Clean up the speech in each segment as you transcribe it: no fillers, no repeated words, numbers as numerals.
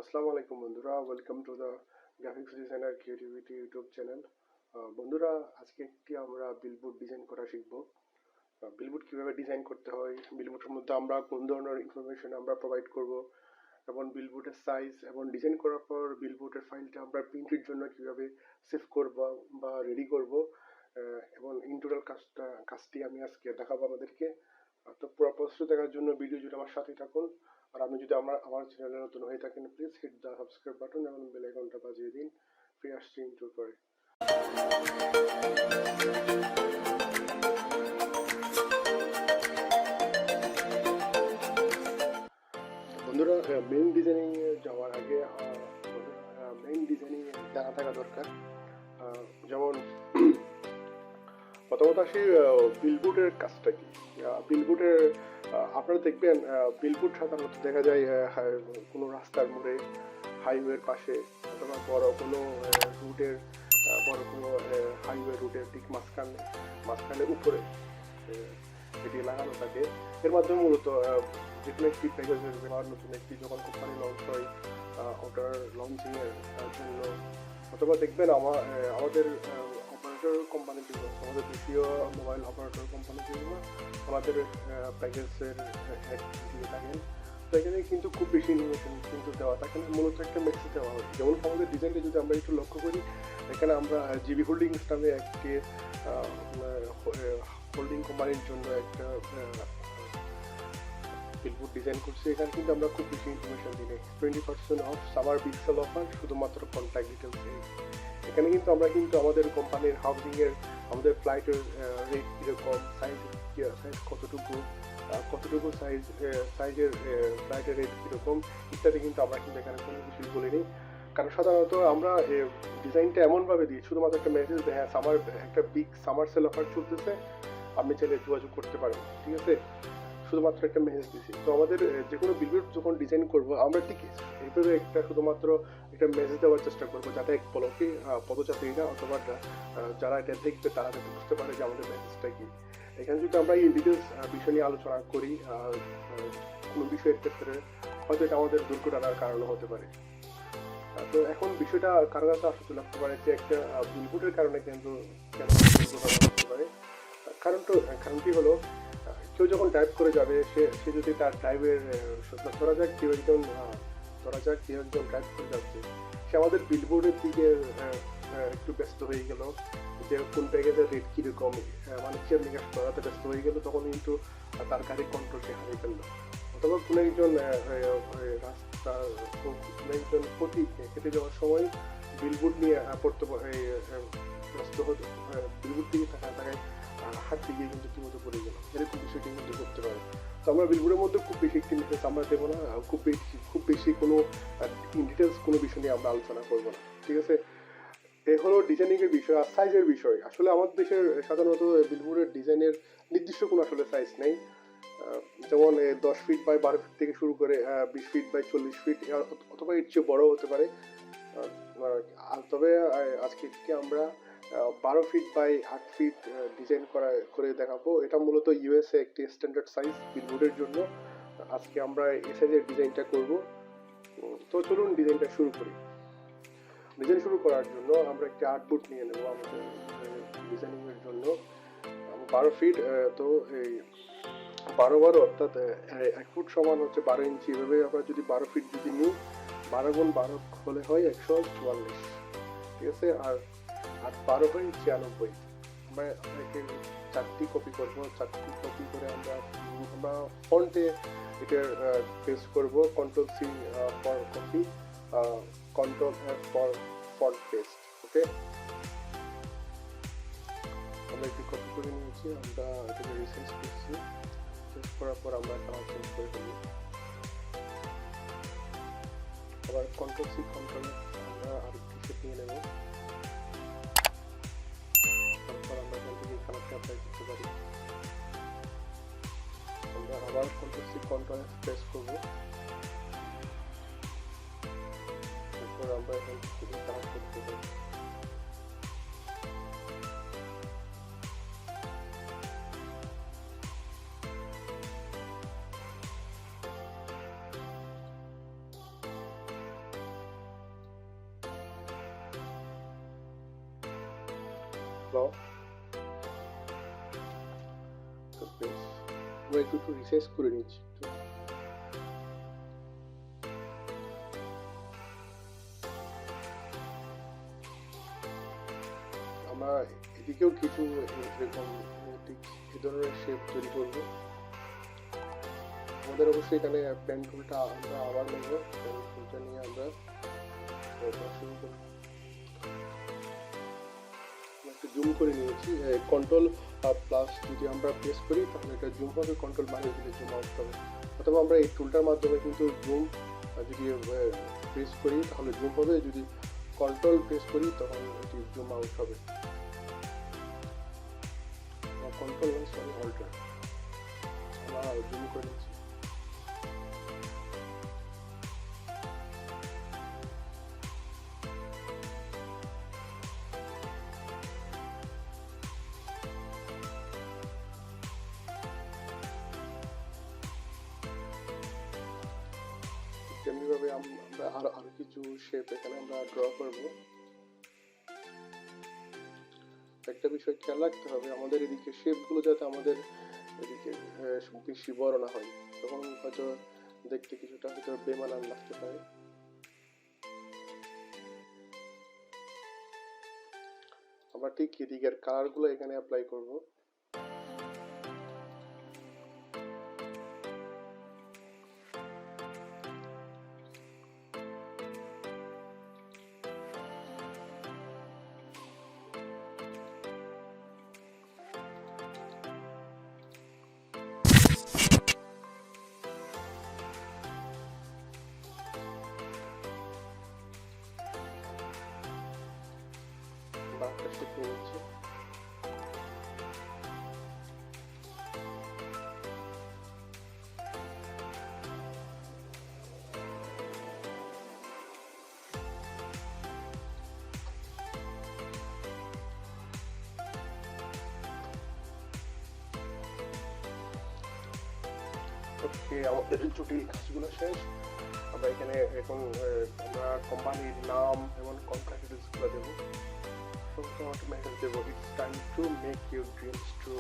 আসসালামু আলাইকুম বন্ধুরা, welcome to the graphics designer creativity YouTube channel. বন্ধুরা, আজকে আমরা বিলবোর্ড ডিজাইন করা শিখব। বিলবোর্ড কিভাবে ডিজাইন করতে হয়, বিলবোর্ডের মধ্যে আমরা কোন ধরনের ইনফরমেশন আমরা প্রোভাইড করব, এবং বিলবোর্ডের সাইজ এবং ডিজাইন করার পর বিলবোর্ডের ফাইলটা আমরা প্রিন্টের জন্য কিভাবে সেভ করব বা রেডি করব, এবং ইন্টোটাল কাজটি আমি আজকে দেখাবো আমাদেরকে। তো পুরো প্রস্তুত দেখার জন্য ভিডিও জুড়ে আমার সাথে থাকুন। আর আপনি যদি আমার চ্যানেলে নতুন হয়ে থাকেন, please hit the subscribe button এবং বেল আইকনটা বাজিয়ে দিন। ফিরে আসছি ইন্ট্রোর পরে। বন্ধুরা, মেইন ডিজাইনিং যাওয়ার আগে মেইন ডিজাইনিং জানা থাকা দরকার। যেমন প্রথমত আসি বিলবোর্ডের কাজটা কি। বিলবোর্ডের আপনারা দেখবেন বিলবোর্ড সাধারণত দেখা যায় কোনো রাস্তার মোড়ে, হাইওয়ের পাশে, অথবা বড় কোনো রুটের বড় কোনো হাইওয়ে রুটের ঠিক মাঝখানে উপরে এটি লাগানো থাকে। এর মাধ্যমে মূলত যে কোনো একটি প্যাকেজের ব্যবহার, নতুন একটি যখন কোম্পানি লঞ্চ হয় ওটার লঞ্চিংয়ের জন্য, অথবা দেখবেন আমাদের অপারেটর কোম্পানিগুলো, আমাদের দেশীয় মোবাইল অপারেটর কোম্পানিগুলো আমাদের প্যাকেজের অ্যাড দিয়ে থাকেন। তো এখানে কিন্তু খুব বেশি ইনফরমেশন কিন্তু দেওয়া থাকে না, মূলত একটা মেসেজ দেওয়া হয়। যেমন আমাদের ডিজাইনটা যদি আমরা একটু লক্ষ্য করি, এখানে আমরা জিবি হোল্ডিংস নামে একটি হোল্ডিং কোম্পানির জন্য একটা বিলবোর্ড ডিজাইন করছি। এখানে কিন্তু আমরা খুব বেশি ইনফরমেশন দিই 20% অফ সামার পিক্সেল অফার, শুধুমাত্র কন্ট্যাক্ট ডিটেলস। এখানে কিন্তু আমরা আমাদের কোম্পানির হাউজিংয়ের, আমাদের ফ্লাইটের রেট কীরকম, সাইজ কতটুকু সাইজের ফ্লাইটের রেট কীরকম ইত্যাদি কিন্তু আমরা এখানে কোনো কিছুই বলিনি। কারণ সাধারণত আমরা ডিজাইনটা এমনভাবে দিই, শুধুমাত্র একটা মেসেজ দেয়, হ্যাঁ একটা বিগ সামার সেল অফার চলতেছে, আপনি চাইলে যোগাযোগ করতে পারেন, ঠিক আছে। শুধুমাত্র একটা মেসেজ দিছি। তো আমাদের যে কোনো বিলবোর্ড যখন ডিজাইন করবো, আমরা ঠিক এইভাবে শুধুমাত্র একটা মেসেজ দেওয়ার চেষ্টা করবো, যাতে এক পলকে পদযাত্রীরা অথবা যারা এটা দেখবে তারা যাতে বুঝতে পারে যে আমাদের মেসেজটা কি। এখানে যদি আমরা এই ডিটেলস বিষয় নিয়ে আলোচনা করি, কোনো বিষয়ের ক্ষেত্রে হয়তো এটা আমাদের দুর্ঘটনার কারণ হতে পারে। তো এখন বিষয়টা কারো কাছে আসতে লাগতে পারে যে একটা বিলবোর্ডের কারণে কেন দুর্ঘটনা হতে পারে। কারণটি হলো, কেউ যখন ড্রাইভ করে যাবে, সে যদি তার ড্রাইভের ধরা যাক কেউ একজন ড্রাইভ করে যাচ্ছে, সে আমাদের বিলবোর্ডের দিকে একটু ব্যস্ত হয়ে গেল, যে কোন প্যাকেজের রেট কীরকম, মানে হিসাব নিকাশ করাতে ব্যস্ত হয়ে গেল, তখন কিন্তু তার গাড়ির কন্ট্রোল সে হারিয়ে ফেললো। অথবা কোনো একজন পথিক হেঁটে যাওয়ার সময় বিলবোর্ড নিয়ে পড়তে ব্যস্ত হতো, বিলবোর্ড দিকে তাকায় হাত দিয়ে কিন্তু ঠিকমতো পড়ে গেল, এরকম বিষয়টি কিন্তু করতে পারে। তো আমরা বিলবোর্ডের মধ্যে খুব বেশি একটি মেসেজ আমরা দেবো না, খুব বেশি কোনো ডিটেলস কোনো বিষয় নিয়ে আমরা আলোচনা করবো না, ঠিক আছে। এ হলো ডিজাইনিং এর বিষয়। আর সাইজের বিষয়, আসলে আমাদের দেশের সাধারণত বিলবোর্ডের ডিজাইনের নির্দিষ্ট কোনো আসলে সাইজ নেই। যেমন 10 ফিট বাই 12 ফিট থেকে শুরু করে 20 ফিট বাই 40 ফিট, অথবা এর চেয়ে বড় হতে পারে। তবে আজকে আমরা 12 ফিট বাই 8 ফিট ডিজাইন করে দেখাবো। এটা মূলত ইউএসএ একটি স্ট্যান্ডার্ড সাইজ বিলবোর্ডের জন্য। আজকে আমরা এই সাইজের ডিজাইনটা করব। তো চলুন ডিজাইনটা শুরু করি। ডিজাইন শুরু করার জন্য আমরা একটি আর্টবোর্ড নিয়ে নেব আমাদের ডিজাইনিং এর জন্য। 12 ফিট, তো এই 12 অর্থাৎ 1 ফুট সমান হচ্ছে 12 ইঞ্চি। এভাবে আমরা যদি 12 ফিট যদি নিই, 12 গুণ 12 হলে হয় 144, ঠিক আছে। আর 12 হয় 96। আমরা চারটি কপি করবো, চারটি কপি করে আমরা ফন্টে এটার পেস্ট করবো। Ctrl+C for copy, Ctrl+F for font paste. Okay, আমরা একটি কপি করে নিয়েছি, আমরা এটাকে রিসাইজ করছি। চেঞ্জ করার পর আমরা কালার চেঞ্জ করে ফেলি। আবার Ctrl+C Ctrl+F আমরা আরেকটি শেপ নিয়ে নেব। তারপর আমরা এখান থেকে কালারটা অ্যাপ্লাই করতে পারি। আমরা আবার Ctrl+C Ctrl+F প্রেস করবো। তারপর আমরা এখান থেকে কালার করতে পারি। ফ্লো আমরা একটু রিসাইজ করে নিচ্ছি আমরা এদিকেও কিছু এরকম ঠিক এই ধরনের শেপ তৈরি করবো আমাদের অবশ্যই এখানে পেন টুলটা আমরা আবার নেব পেন টুলটা নিয়ে আমরা শুরু করব একটু জুম করে নিয়েছি কন্ট্রোল প্লাস যদি আমরা প্রেস করি তাহলে এটা জুম হবে কন্ট্রোল মাইনাস দিলে জুম আউট হবে অথবা আমরা এই টুলটার মাধ্যমে কিন্তু জুম যদি প্রেস করি তাহলে জুম হবে যদি কন্ট্রোল প্রেস করি তখন এটি জুম আউট হবে কন্ট্রোল সরি অল্টার আমরা জুম করে নিচ্ছি তেমনিভাবে আমরা আরো কিছু শেপ এখানে আমরা ড্র করব একটা বিষয় খেয়াল রাখতে হবে আমাদের এদিকে শেপগুলো যাতে আমাদের এদিকে বেশি বড় না হয় তখন হয়তো দেখতে কিছুটা হয়তো বেমানান লাগতে পারে আমরা ঠিক এদিকের কালারগুলো এখানে অ্যাপ্লাই করব বাঁকটা শিখে নিচ্ছি ওকে আমাদের জটিল কাজগুলো শেষ আমরা এখানে এখন আমরা কোম্পানির নাম এবং কন্ট্রাক্ট ডিটেইলসগুলো দেবো মেসেজ দেবো it's time to make your dreams true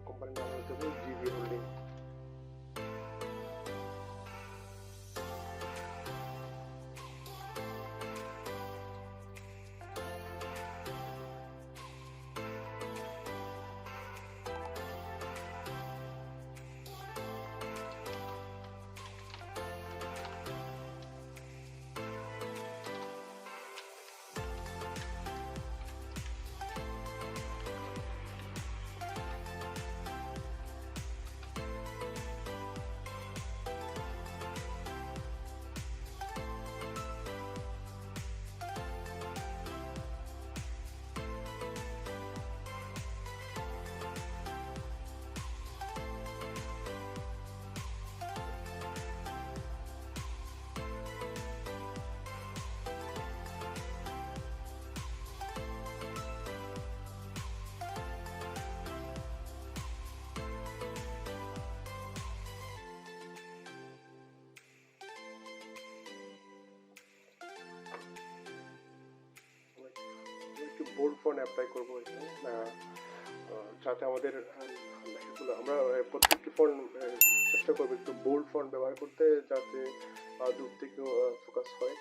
কোম্পানির নাম দেবো জিবি হোল্ডিং একটু বোল্ড ফন্ট অ্যাপ্লাই করবো এখানে যাতে আমাদের আমরা প্রত্যেকটি ফন্ট চেষ্টা করবো একটু বোল্ড ফন্ট ব্যবহার করতে যাতে দূর থেকেও ফোকাস হয়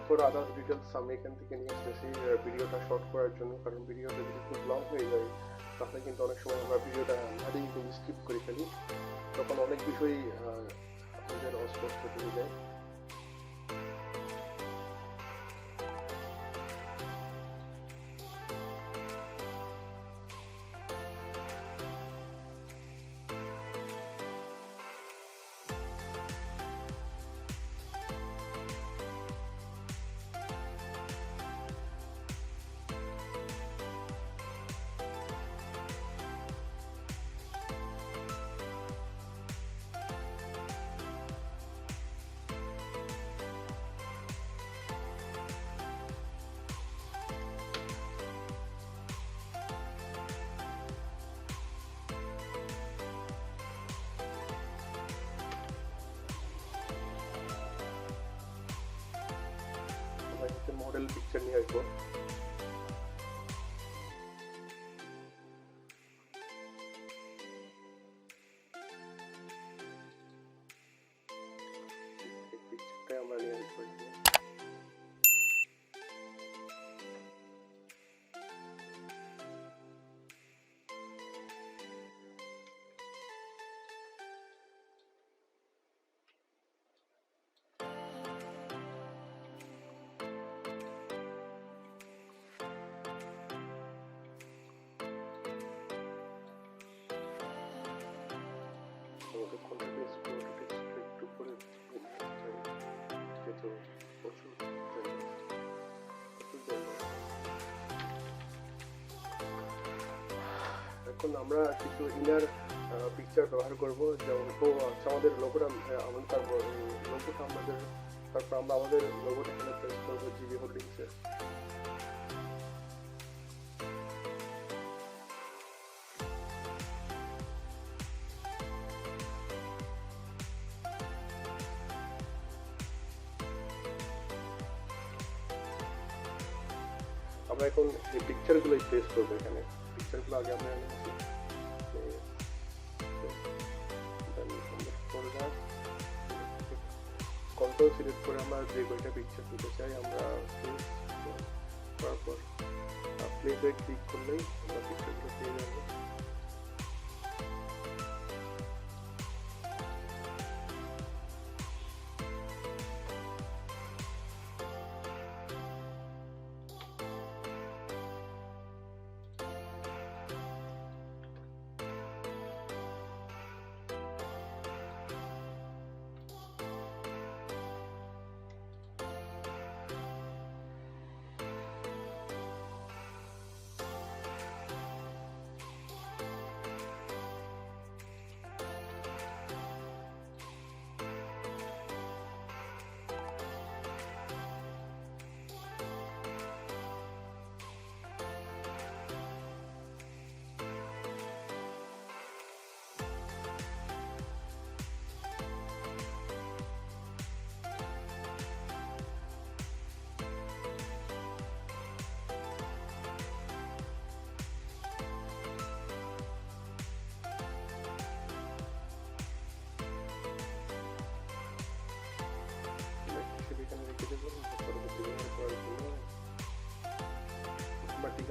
ফর আদার ডিটেলস আমি এখান থেকে নিয়ে আসতেছি ভিডিওটা শর্ট করার জন্য, কারণ ভিডিওটা যদি খুব লং হয়ে যায় তাহলে কিন্তু অনেক সময় আমরা ভিডিওটা হারিয়ে কিন্তু স্কিপ করে ফেলি, তখন অনেক বিষয়ই আমাদের অস্পষ্ট হয়ে যায়। মডেল পিকচার নিয়ে আসবো। পিকচারটা আমরা নিয়ে আসবো। এখন আমরা কিছু ইনার পিকচার ব্যবহার করব, যেমন আমাদের লোগোটা তারপর আমরা আমাদের লোগোটা এখানে প্রেস করবো জিবি হোল্ডিংসে। আমরা এখন এই পিকচারগুলো প্লেস করবো এখানে। পিকচারগুলো আগে আমরা কন্ট্রোল সিলেক্ট করে আমরা যে কয়টা পিকচার দিতে চাই আমরা তারপর প্লেসে ক্লিক করলেই আমরা পিকচারগুলো পেয়ে যাবো।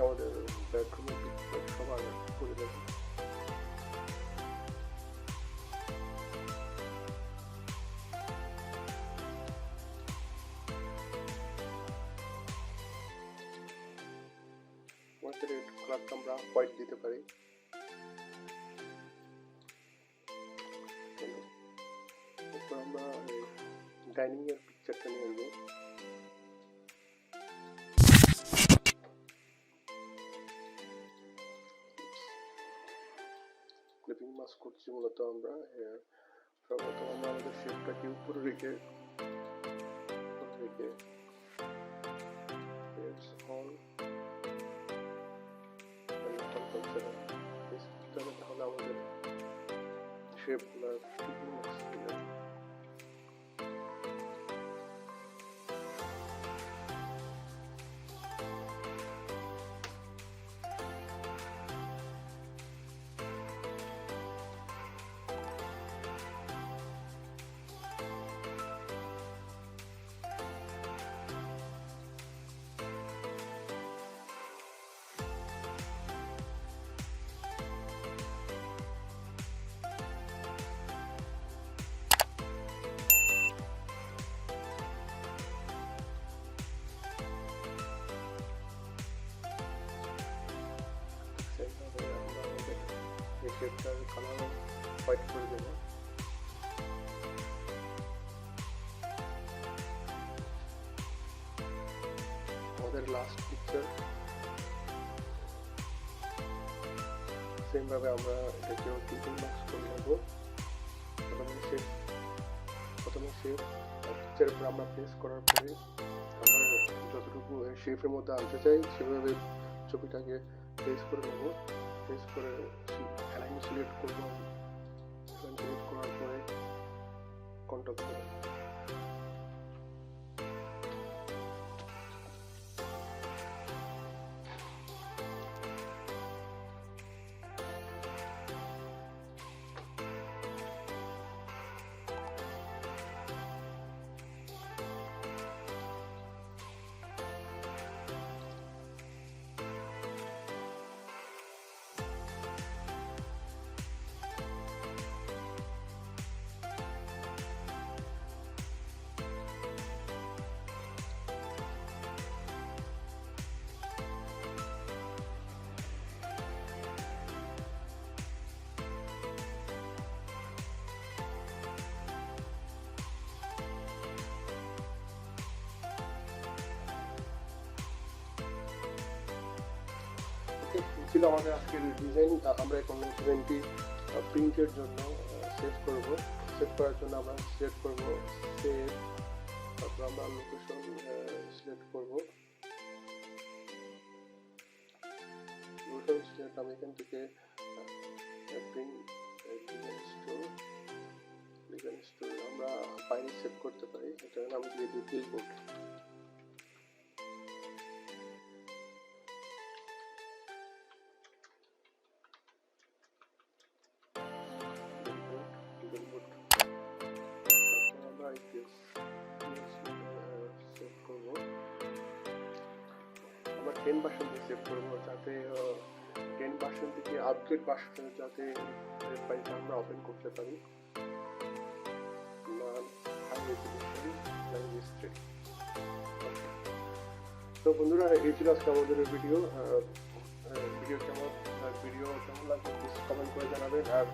আমাদের বেডরুমের পিকচার সবার করে দেবো। কালারটা আমরা হোয়াইট দিতে পারি। এরপর আমরা ডাইনিং এর পিকচারটা নিয়ে আসবো। ক্লিপিং মাস্ক করছি মূলত আমরা। সর্বপ্রথম আমরা আমাদের শেপটাকে উপরে রেখে তাহলে আমাদের শেপগুলো হোয়াইট করে দেবো। আমাদের লাস্ট পিকচার সেম ভাবে আমরা এটাকেও টিকিং বক্স করে নেব। প্রথমে শেপ পিকচারের উপর আমরা প্লেস করার পরে আমরা যতটুকু শেপের মধ্যে আনতে চাই সেভাবে ছবিটাকে প্লেস করে নেব। প্লেস করে অ্যালাইন সিলেক্ট করব। সিলেক্ট করার পরে কন্ট্রোল করব। ছিল আমাদের আজকের ডিজাইন। আমরা এখন ডিজাইনটি প্রিন্টের জন্য সেভ করব। সেভ করার জন্য আমরা সিলেক্ট করব সেভ, তারপর আমরা লোকেশন সিলেক্ট করব। লোকেশন সিলেক্ট আমি এখান থেকে ডিজাইন স্টোর আমরা ফাইল সেভ করতে পারি। এটার নাম দিয়ে দিই বিলবোর্ড। আমরা 10 ভার্সন দিয়ে সেভ করবো, যাতে 10 ভার্সন থেকে আপগ্রেড ভার্সন যাতে ফাইলটা আমরা ওপেন করতে পারি। তো বন্ধুরা, এই ছিল আজকে আমাদের ভিডিও। ভিডিও কেমন লাগবে কমেন্ট করে জানাবেন। আর